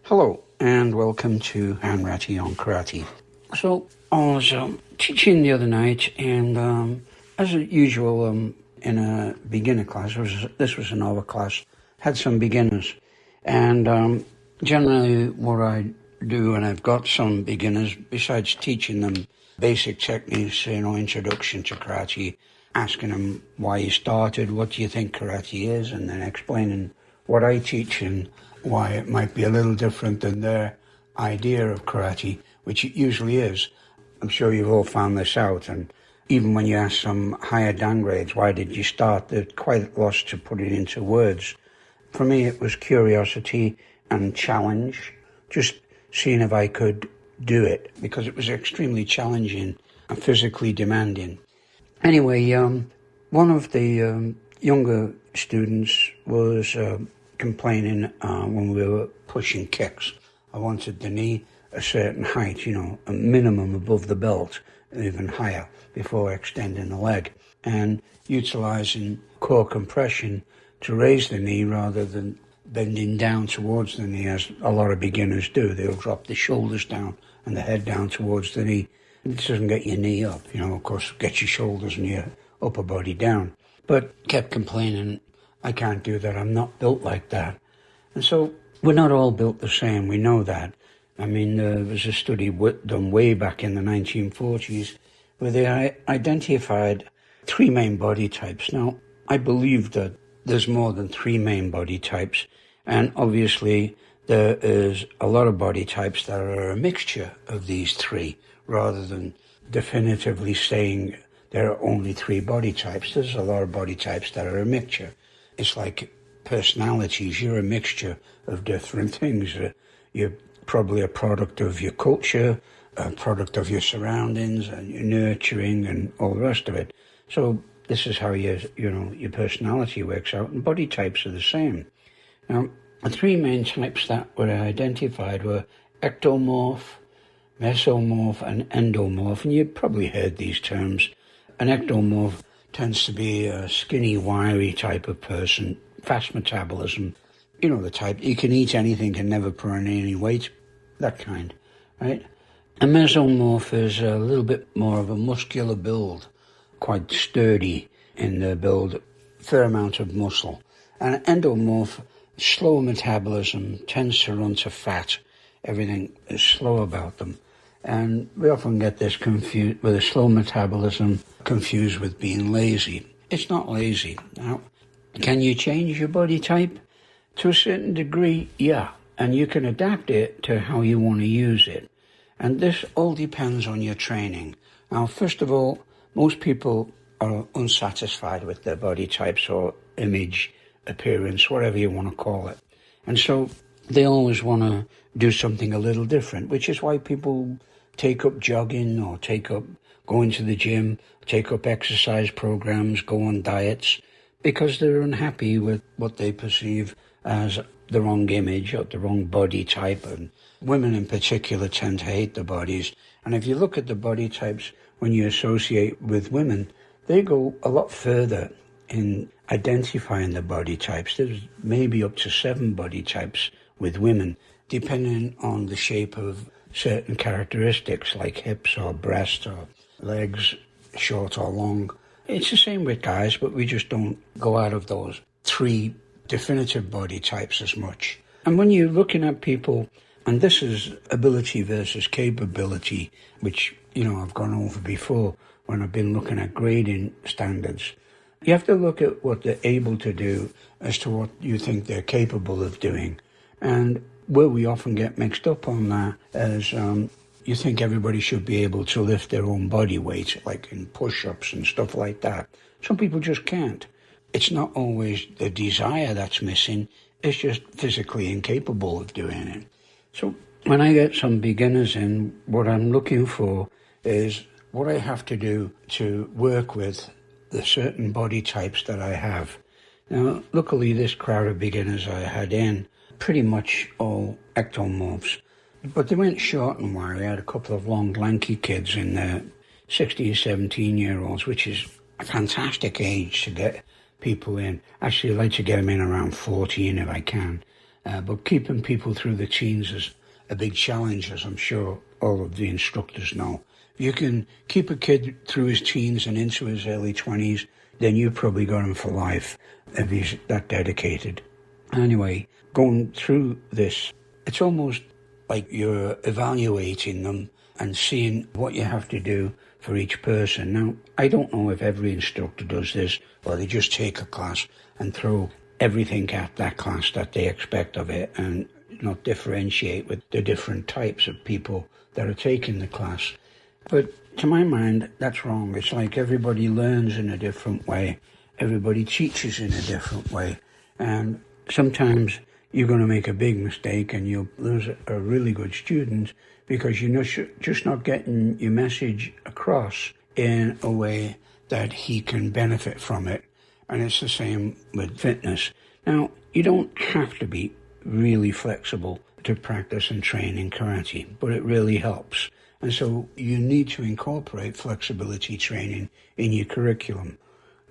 Hello and welcome to Hanratty on Karate. So I was teaching the other night, and as usual in a beginner class, this was another class, had some beginners, and generally what I do when I've got some beginners, besides teaching them basic techniques, introduction to karate, asking them why you started, what do you think karate is, and then explaining what I teach and why it might be a little different than their idea of karate, which it usually is. I'm sure you've all found this out, and even when you ask some higher dan grades, why did you start, they're quite lost to put it into words. For me, it was curiosity and challenge, just seeing if I could do it, because it was extremely challenging and physically demanding. Anyway, one of the younger students was complaining when we were pushing kicks. I wanted the knee a certain height, a minimum above the belt, even higher, before extending the leg, and utilizing core compression to raise the knee rather than bending down towards the knee, as a lot of beginners do. They'll drop the shoulders down and the head down towards the knee. It doesn't get your knee up, of course, get your shoulders and your upper body down. But kept complaining, I can't do that, I'm not built like that. And so we're not all built the same, we know that. I mean, there was a study done way back in the 1940s where they identified 3 main body types. Now, I believe that there's more than 3 main body types, and obviously there is a lot of body types that are a mixture of these 3, rather than definitively saying there are only 3 body types. There's a lot of body types that are a mixture. It's like personalities. You're a mixture of different things. You're probably a product of your culture, a product of your surroundings, and your nurturing, and all the rest of it. So this is how your personality works out, and body types are the same. Now, the 3 main types that were identified were ectomorph, mesomorph, and endomorph, and you've probably heard these terms. An ectomorph tends to be a skinny, wiry type of person, fast metabolism, the type, you can eat anything and never put on any weight, that kind, right? A mesomorph is a little bit more of a muscular build, quite sturdy in their build, fair amount of muscle. And an endomorph, slow metabolism, tends to run to fat, everything is slow about them. And we often get this confused with a slow metabolism, confused with being lazy. It's not lazy. Now, can you change your body type? To a certain degree, yeah. And you can adapt it to how you want to use it. And this all depends on your training. Now, first of all, most people are unsatisfied with their body types or image, appearance, whatever you want to call it. And so they always want to do something a little different, which is why people take up jogging or take up going to the gym, take up exercise programs, go on diets, because they're unhappy with what they perceive as the wrong image or the wrong body type. And women in particular tend to hate the bodies. And if you look at the body types when you associate with women, they go a lot further in identifying the body types. There's maybe up to 7 body types with women, depending on the shape of certain characteristics like hips or breasts or legs, short or long. It's the same with guys, but we just don't go out of those 3 definitive body types as much. And when you're looking at people, and this is ability versus capability, which, I've gone over before when I've been looking at grading standards, you have to look at what they're able to do as to what you think they're capable of doing. And where we often get mixed up on that is you think everybody should be able to lift their own body weight, like in push-ups and stuff like that. Some people just can't. It's not always the desire that's missing, it's just physically incapable of doing it. So when I get some beginners in, what I'm looking for is what I have to do to work with the certain body types that I have. Now, luckily, this crowd of beginners I had in, pretty much all ectomorphs, but they weren't short and wiry. I had a couple of long, lanky kids in there, 16, 17-year-olds, which is a fantastic age to get people in. Actually, I like to get them in around 14 if I can. But keeping people through the teens is a big challenge, as I'm sure all of the instructors know. If you can keep a kid through his teens and into his early 20s, then you've probably got him for life if he's that dedicated. Anyway, going through this, it's almost like you're evaluating them and seeing what you have to do for each person. Now, I don't know if every instructor does this, or they just take a class and throw everything at that class that they expect of it and not differentiate with the different types of people that are taking the class. But to my mind, that's wrong. It's like everybody learns in a different way. Everybody teaches in a different way. And sometimes you're going to make a big mistake and you'll lose a really good student because you're just not getting your message across in a way that he can benefit from it. And it's the same with fitness. Now, you don't have to be really flexible to practice and train in karate, but it really helps. And so you need to incorporate flexibility training in your curriculum.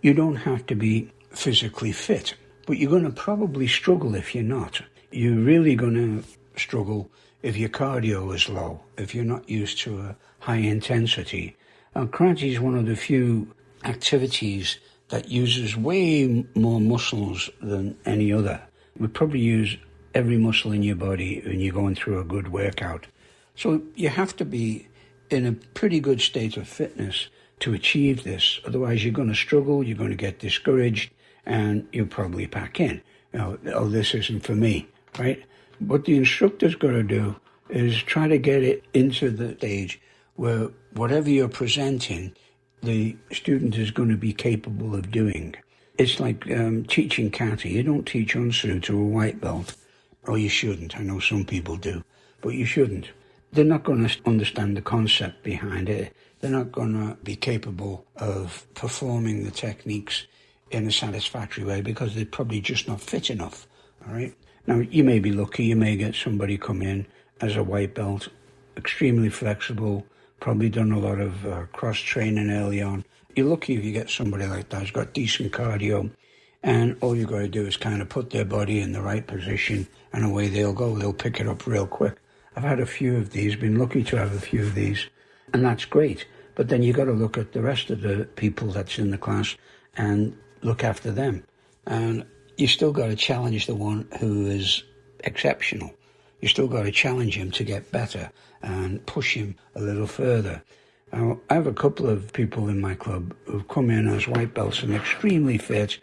You don't have to be physically fit, but you're going to probably struggle if you're not. You're really going to struggle if your cardio is low, if you're not used to a high intensity. Karate is one of the few activities that uses way more muscles than any other. We probably use every muscle in your body when you're going through a good workout. So you have to be in a pretty good state of fitness to achieve this. Otherwise, you're going to struggle, you're going to get discouraged, and you'll probably pack in. Oh, this isn't for me, right? What the instructor's got to do is try to get it into the stage where whatever you're presenting, the student is going to be capable of doing. It's like teaching kata. You don't teach unsu to a white belt, or you shouldn't. I know some people do, but you shouldn't. They're not going to understand the concept behind it. They're not going to be capable of performing the techniques in a satisfactory way because they're probably just not fit enough, all right? Now, you may be lucky. You may get somebody come in as a white belt, extremely flexible, probably done a lot of cross-training early on. You're lucky if you get somebody like that who's got decent cardio, and all you've got to do is kind of put their body in the right position, and away they'll go. They'll pick it up real quick. I've had a few of these, been lucky to have a few of these, and that's great. But then you've got to look at the rest of the people that's in the class and look after them. And you still got to challenge the one who is exceptional. You still got to challenge him to get better and push him a little further. Now, I have a couple of people in my club who've come in as white belts and extremely fit,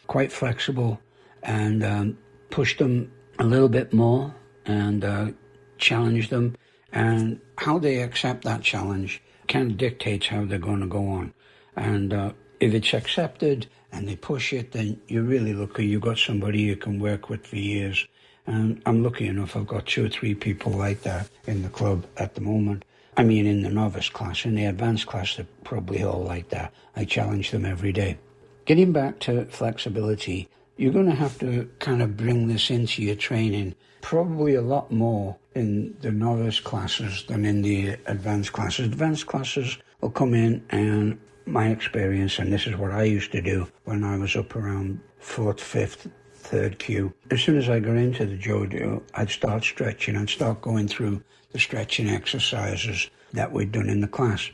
quite flexible, and push them a little bit more and challenge them. And how they accept that challenge kind of dictates how they're going to go on. And if it's accepted and they push it, then you're really lucky. You've got somebody you can work with for years. And I'm lucky enough, I've got 2 or 3 people like that in the club at the moment. I mean, in the novice class. In the advanced class, they're probably all like that. I challenge them every day. Getting back to flexibility, you're going to have to kind of bring this into your training, probably a lot more in the novice classes than in the advanced classes. Advanced classes will come in, and my experience, and this is what I used to do when I was up around 4th, 5th, 3rd Q. As soon as I got into the dojo, I'd start stretching. I'd start going through the stretching exercises that we'd done in the class.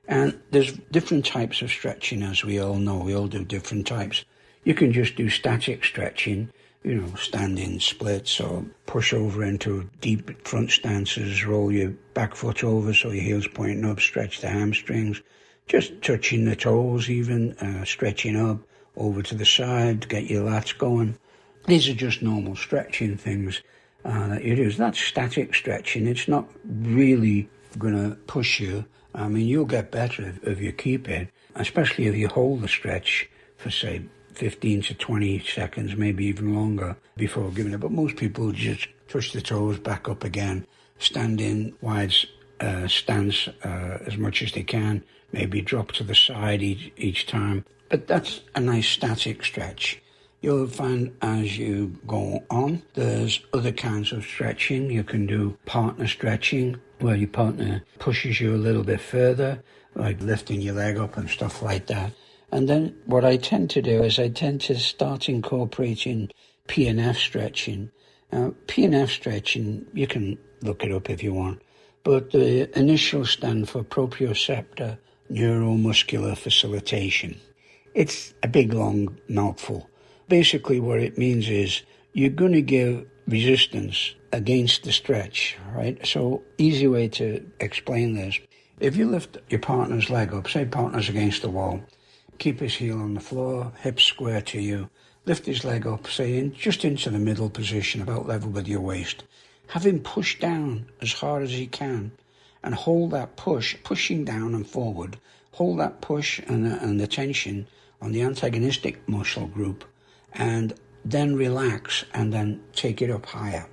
And there's different types of stretching, as we all know. We all do different types. You can just do static stretching, standing splits or push over into deep front stances, roll your back foot over so your heel's pointing up, stretch the hamstrings, just touching the toes even, stretching up over to the side to get your lats going. These are just normal stretching things that you do. That's static stretching. It's not really going to push you. I mean, you'll get better if you keep it, especially if you hold the stretch for, say, 15 to 20 seconds, maybe even longer before giving it. But most people just touch the toes back up again, stand in wide stance as much as they can, maybe drop to the side each time. But that's a nice static stretch. You'll find as you go on, there's other kinds of stretching. You can do partner stretching, where your partner pushes you a little bit further, like lifting your leg up and stuff like that. And then what I tend to do is I tend to start incorporating P&F stretching PNF stretching, you can look it up if you want, but the initials stand for proprioceptor neuromuscular facilitation. It's a big, long mouthful. Basically, what it means is you're going to give resistance against the stretch, right? So, easy way to explain this. If you lift your partner's leg up, say partner's against the wall, keep his heel on the floor, hips square to you, lift his leg up, say just into the middle position, about level with your waist. Have him push down as hard as he can and hold that push, pushing down and forward. Hold that push and the tension on the antagonistic muscle group and then relax and then take it up higher.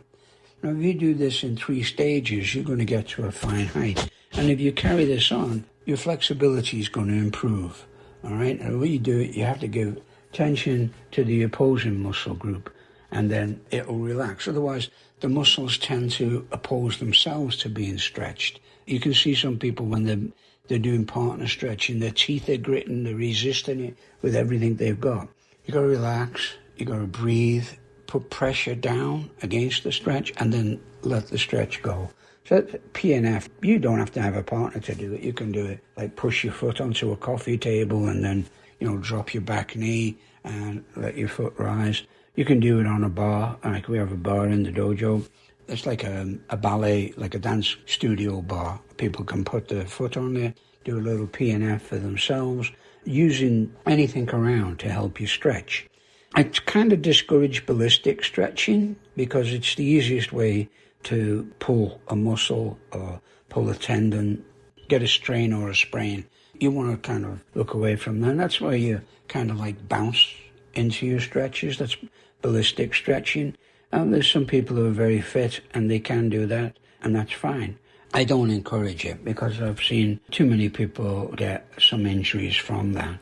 Now, if you do this in 3 stages, you're going to get to a fine height. And if you carry this on, your flexibility is going to improve. All right? And when you do it, you have to give tension to the opposing muscle group, and then it'll relax. Otherwise, the muscles tend to oppose themselves to being stretched. You can see some people when they're doing partner stretching, their teeth are gritting, they're resisting it with everything they've got. You got to relax, you got to breathe, put pressure down against the stretch, and then let the stretch go. So PNF, you don't have to have a partner to do it. You can do it like push your foot onto a coffee table and then, drop your back knee and let your foot rise. You can do it on a bar, like we have a bar in the dojo. It's like a ballet, like a dance studio bar. People can put their foot on there, do a little PNF for themselves, using anything around to help you stretch. I kind of discourage ballistic stretching because it's the easiest way to pull a muscle or pull a tendon, get a strain or a sprain. You want to kind of look away from that. That's why you kind of like bounce into your stretches. That's ballistic stretching. There's some people who are very fit and they can do that, and that's fine. I don't encourage it because I've seen too many people get some injuries from that.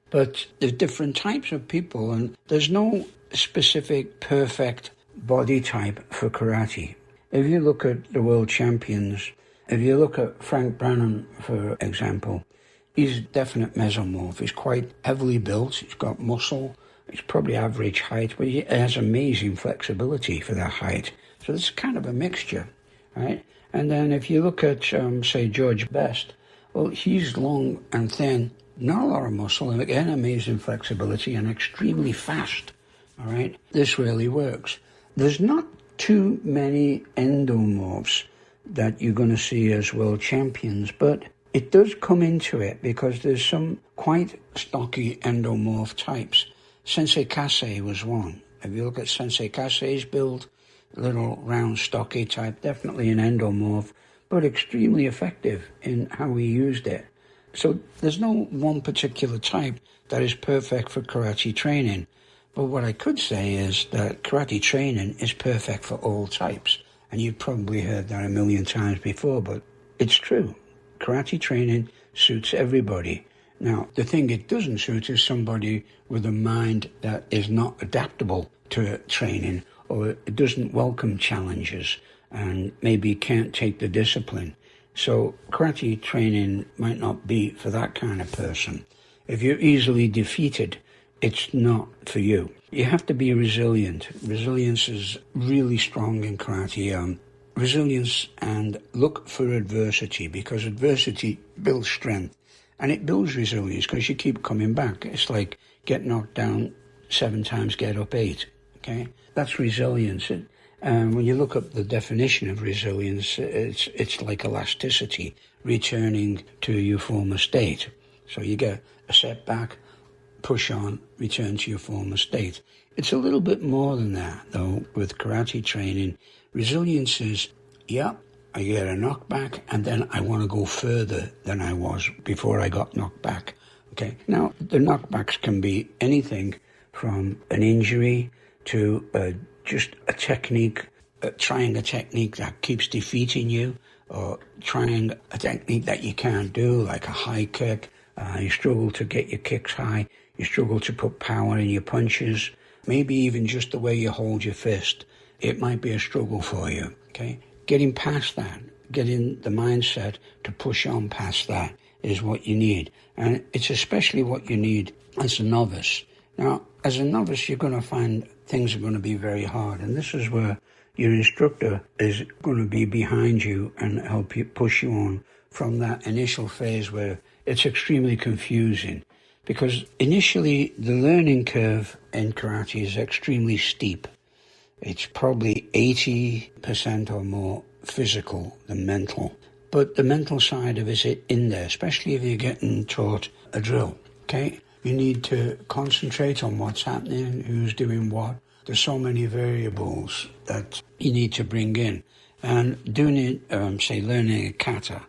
But there's different types of people, and there's no specific perfect body type for karate. If you look at the world champions, if you look at Frank Brannon, for example, he's a definite mesomorph. He's quite heavily built. He's got muscle. He's probably average height, but he has amazing flexibility for that height. So it's kind of a mixture, right? And then if you look at, say, George Best, well, he's long and thin, not a lot of muscle, and again, amazing flexibility and extremely fast, all right? This really works. There's not too many endomorphs that you're going to see as world champions, but it does come into it because there's some quite stocky endomorph types. Sensei Kase was one. If you look at Sensei Kase's build, little round stocky type, definitely an endomorph, but extremely effective in how he used it. So there's no one particular type that is perfect for karate training. But what I could say is that karate training is perfect for all types. And you've probably heard that a million times before, but it's true. Karate training suits everybody. Now, the thing it doesn't suit is somebody with a mind that is not adaptable to training, or it doesn't welcome challenges and maybe can't take the discipline. So karate training might not be for that kind of person. If you're easily defeated, it's not for you. You have to be resilient. Resilience is really strong in karate. Resilience, and look for adversity, because adversity builds strength. And it builds resilience because you keep coming back. It's like get knocked down 7 times, get up 8. Okay? That's resilience. And when you look up the definition of resilience, it's like elasticity, returning to your former state. So you get a setback, push on, return to your former state. It's a little bit more than that, though, with karate training. Resilience is, I get a knockback, and then I want to go further than I was before I got knocked back. Okay. Now, the knockbacks can be anything from an injury to just a technique, trying a technique that keeps defeating you, or trying a technique that you can't do, like a high kick. You struggle to get your kicks high. You struggle to put power in your punches. Maybe even just the way you hold your fist. It might be a struggle for you. Okay. Getting past that, getting the mindset to push on past that is what you need. And it's especially what you need as a novice, Now, as a novice, you're going to find things are going to be very hard, and this is where your instructor is going to be behind you and help you, push you on from that initial phase where it's extremely confusing. Because initially, the learning curve in karate is extremely steep. It's probably 80% or more physical than mental. But the mental side of it is in there, especially if you're getting taught a drill, okay? You need to concentrate on what's happening, who's doing what. There's so many variables that you need to bring in. And doing it, say, learning a kata,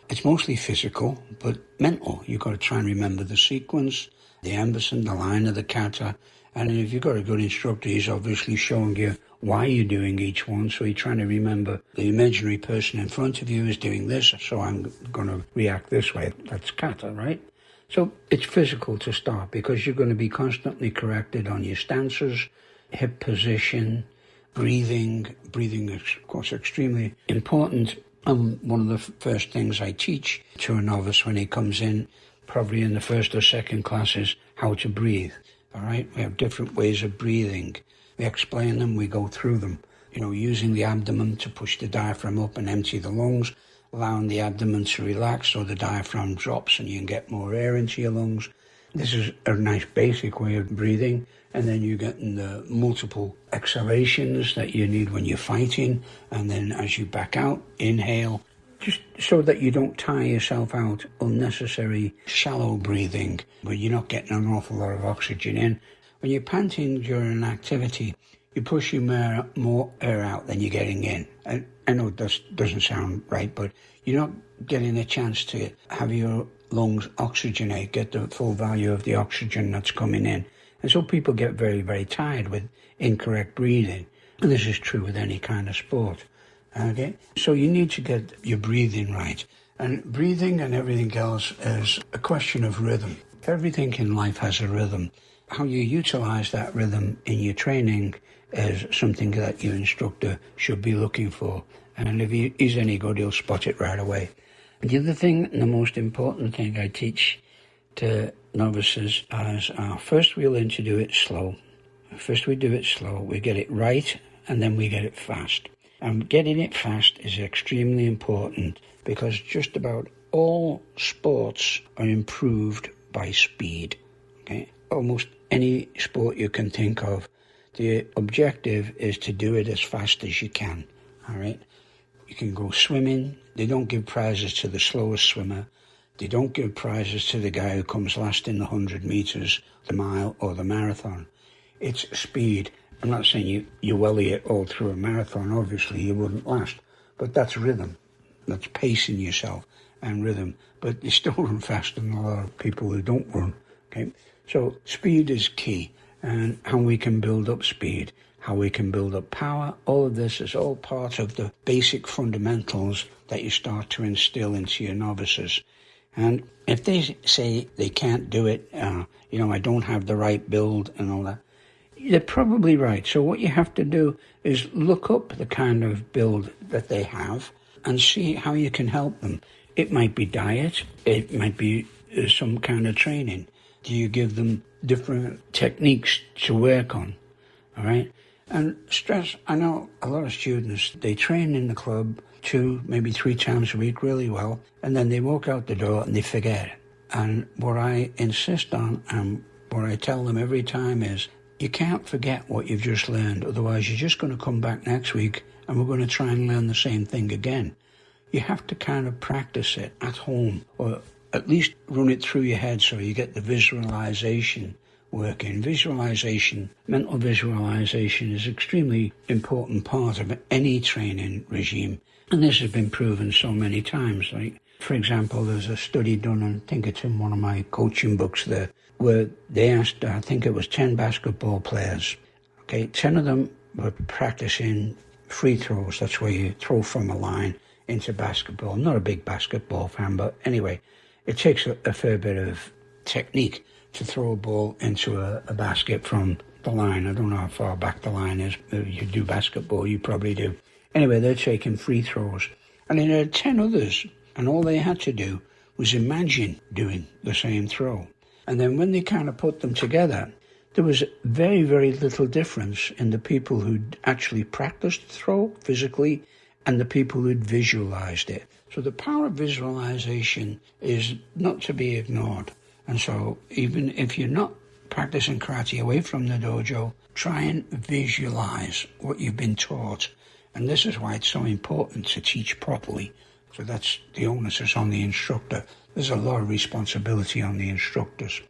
it's mostly physical, but mental. You've got to try and remember the sequence, the ampersand, the line of the kata. And if you've got a good instructor, he's obviously showing you why you're doing each one. So you're trying to remember the imaginary person in front of you is doing this, so I'm going to react this way. That's kata, right? So it's physical to start because you're going to be constantly corrected on your stances, hip position, breathing. Breathing is, of course, extremely important. One of the first things I teach to a novice when he comes in, probably in the first or second class, is how to breathe. All right? We have different ways of breathing. We explain them, we go through them. Using the abdomen to push the diaphragm up and empty the lungs, allowing the abdomen to relax so the diaphragm drops and you can get more air into your lungs. This is a nice basic way of breathing. And then you get in the multiple exhalations that you need when you're fighting. And then as you back out, inhale, just so that you don't tire yourself out. Unnecessary shallow breathing, where you're not getting an awful lot of oxygen in. When you're panting during an activity, you're pushing more air out than you're getting in. And I know this doesn't sound right, but you're not getting a chance to have your lungs oxygenate, get the full value of the oxygen that's coming in. And so people get very, very tired with incorrect breathing. And this is true with any kind of sport. Okay? So you need to get your breathing right. And breathing and everything else is a question of rhythm. Everything in life has a rhythm. How you utilize that rhythm in your training is something that your instructor should be looking for. And if he's any good, he'll spot it right away. And the other thing, and the most important thing I teach to novices is first we learn to do it slow. First we do it slow, we get it right, and then we get it fast. And getting it fast is extremely important because just about all sports are improved by speed. Okay? Almost any sport you can think of, the objective is to do it as fast as you can. All right? You can go swimming. They don't give prizes to the slowest swimmer. They don't give prizes to the guy who comes last in the 100 meters, the mile, or the marathon. It's speed. I'm not saying you welly it all through a marathon. Obviously, you wouldn't last. But that's rhythm. That's pacing yourself and rhythm. But you still run faster than a lot of people who don't run. Okay? So speed is key. And how we can build up speed, how we can build up power, all of this is all part of the basic fundamentals that you start to instill into your novices. And if they say they can't do it, I don't have the right build and all that, they're probably right. So what you have to do is look up the kind of build that they have and see how you can help them. It might be diet. It might be some kind of training. Do you give them different techniques to work on? All right? And stress, I know a lot of students, they train in the club 2, maybe 3 times a week really well, and then they walk out the door and they forget. And what I insist on and what I tell them every time is, you can't forget what you've just learned, otherwise you're just going to come back next week and we're going to try and learn the same thing again. You have to kind of practice it at home, or at least run it through your head so you get the visualization working. Visualization, mental visualization is an extremely important part of any training regime. And this has been proven so many times. Like, for example, there's a study done, and I think it's in one of my coaching books there, where they asked, I think it was 10 basketball players. Okay, 10 of them were practicing free throws. That's where you throw from a line into basketball. I'm not a big basketball fan, but anyway, it takes a fair bit of technique to throw a ball into a basket from the line. I don't know how far back the line is. If you do basketball, you probably do. Anyway, they're taking free throws. And then there are 10 others, and all they had to do was imagine doing the same throw. And then when they kind of put them together, there was very, very little difference in the people who'd actually practiced throw physically and the people who'd visualized it. So the power of visualization is not to be ignored. And so even if you're not practicing karate away from the dojo, try and visualize what you've been taught. And this is why it's so important to teach properly. So that's the onus is on the instructor. There's a lot of responsibility on the instructors.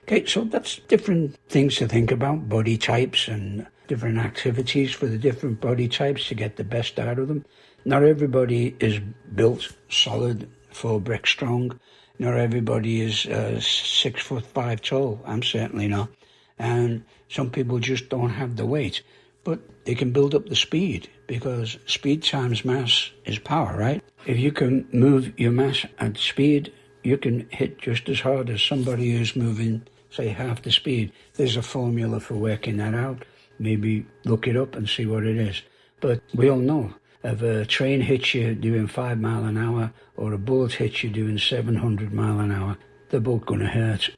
Okay, so that's different things to think about, body types and different activities for the different body types to get the best out of them. Not everybody is built solid, 4 brick strong. Not everybody is 6'5" tall. I'm certainly not. And some people just don't have the weight. But they can build up the speed, because speed times mass is power, right? If you can move your mass at speed, you can hit just as hard as somebody who's moving, say, half the speed. There's a formula for working that out. Maybe look it up and see what it is. But we all know, if a train hits you doing 5 miles an hour or a bullet hits you doing 700 miles an hour, they're both going to hurt.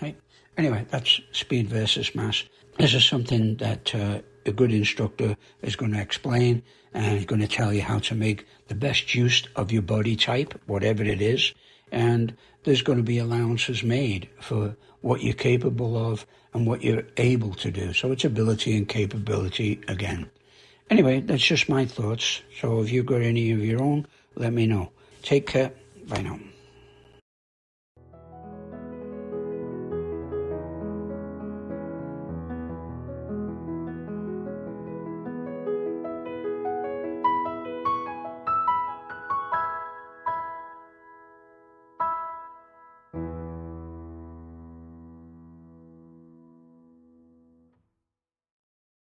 Right? Anyway, that's speed versus mass. This is something that a good instructor is going to explain, and is going to tell you how to make the best use of your body type, whatever it is. And there's going to be allowances made for what you're capable of and what you're able to do. So it's ability and capability again. Anyway, that's just my thoughts. So if you've got any of your own, let me know. Take care. Bye now.